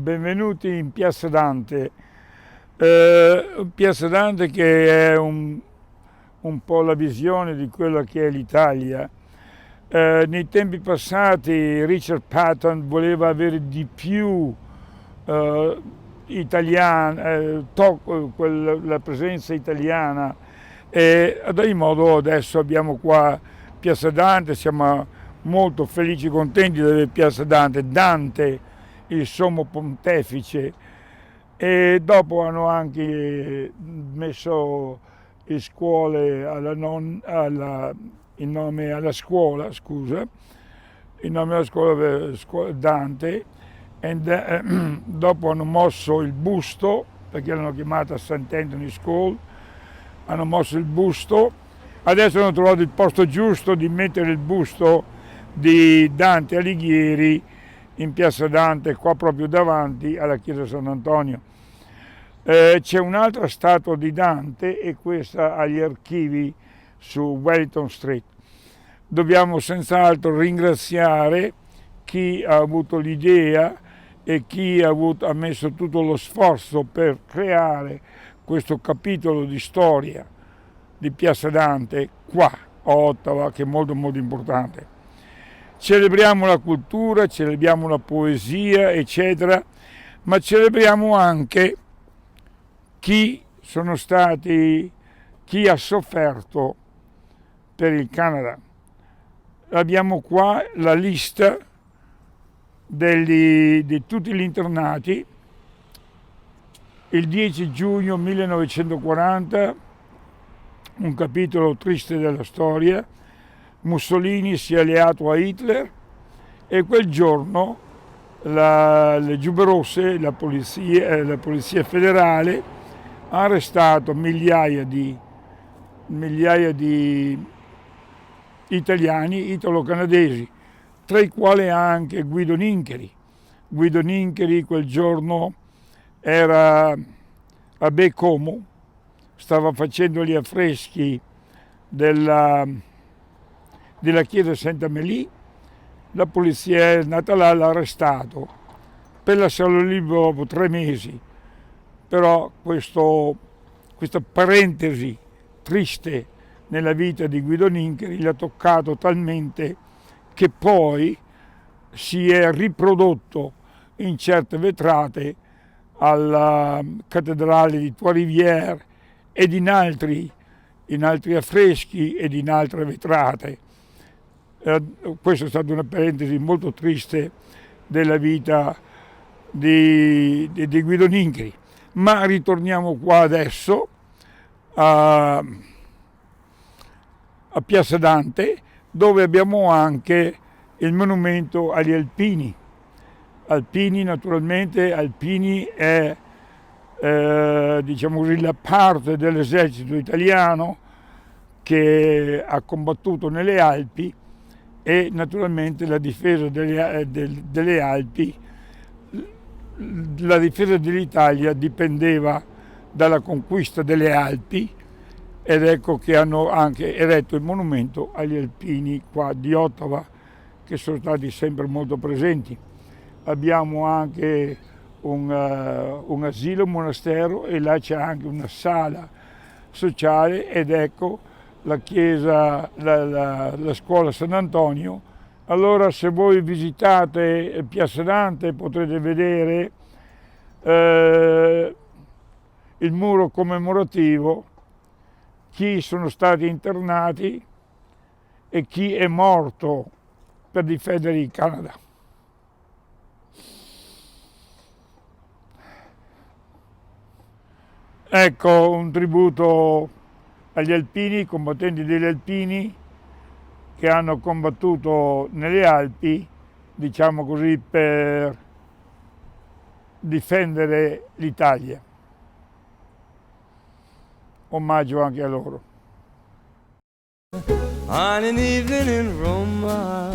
benvenuti in Piazza Dante. Piazza Dante che è un po' la visione di quello che è l'Italia. Nei tempi passati Richard Patton voleva avere di più la presenza italiana, e ad ogni modo adesso abbiamo qua Piazza Dante, siamo molto felici e contenti di avere Piazza Dante, Dante il sommo pontefice, e dopo hanno anche messo le scuole in nome alla scuola, scusa, in nome alla scuola Dante, e dopo hanno mosso il busto, perché l'hanno chiamata St. Anthony School, hanno mosso il busto, adesso hanno trovato il posto giusto di mettere il busto di Dante Alighieri in Piazza Dante, qua proprio davanti alla chiesa San Antonio. C'è un'altra statua di Dante, e questa agli archivi su Wellington Street. Dobbiamo senz'altro ringraziare chi ha avuto l'idea e chi ha messo tutto lo sforzo per creare questo capitolo di storia di Piazza Dante qua a Ottawa, che è molto molto importante. Celebriamo la cultura, celebriamo la poesia, eccetera, ma celebriamo anche chi ha sofferto per il Canada. Abbiamo qua la lista di tutti gli internati. Il 10 giugno 1940, un capitolo triste della storia, Mussolini si è alleato a Hitler, e quel giorno le Giube Rosse, la polizia federale, ha arrestato migliaia di italiani, italo-canadesi, tra i quali anche Guido Nincheri. Guido Nincheri quel giorno era a Baie-Comeau, stava facendo gli affreschi della chiesa Saint-Amélie. La polizia è andata là, l'ha arrestato per lasciarlo libero dopo 3 mesi. Però questa parentesi triste nella vita di Guido Nincheri l'ha toccato talmente che poi si è riprodotto in certe vetrate alla cattedrale di Trois-Rivières ed in altri affreschi ed in altre vetrate. Questa è stata una parentesi molto triste della vita di Guido Nincheri. Ma ritorniamo qua adesso a Piazza Dante, dove abbiamo anche il monumento agli alpini. Alpini, naturalmente, Alpini è diciamo così, la parte dell'esercito italiano che ha combattuto nelle Alpi, e naturalmente la difesa delle Alpi, la difesa dell'Italia dipendeva dalla conquista delle Alpi, ed ecco che hanno anche eretto il monumento agli alpini qua di Ottawa, che sono stati sempre molto presenti. Abbiamo anche un asilo, un monastero, e là c'è anche una sala sociale, ed ecco la chiesa, la scuola San Antonio. Allora, se voi visitate Piazza Dante potrete vedere il muro commemorativo, chi sono stati internati e chi è morto per difendere il Canada. Ecco un tributo agli alpini, combattenti degli alpini che hanno combattuto nelle Alpi, diciamo così, per difendere l'Italia. Omaggio anche a loro. On an evening in Roma,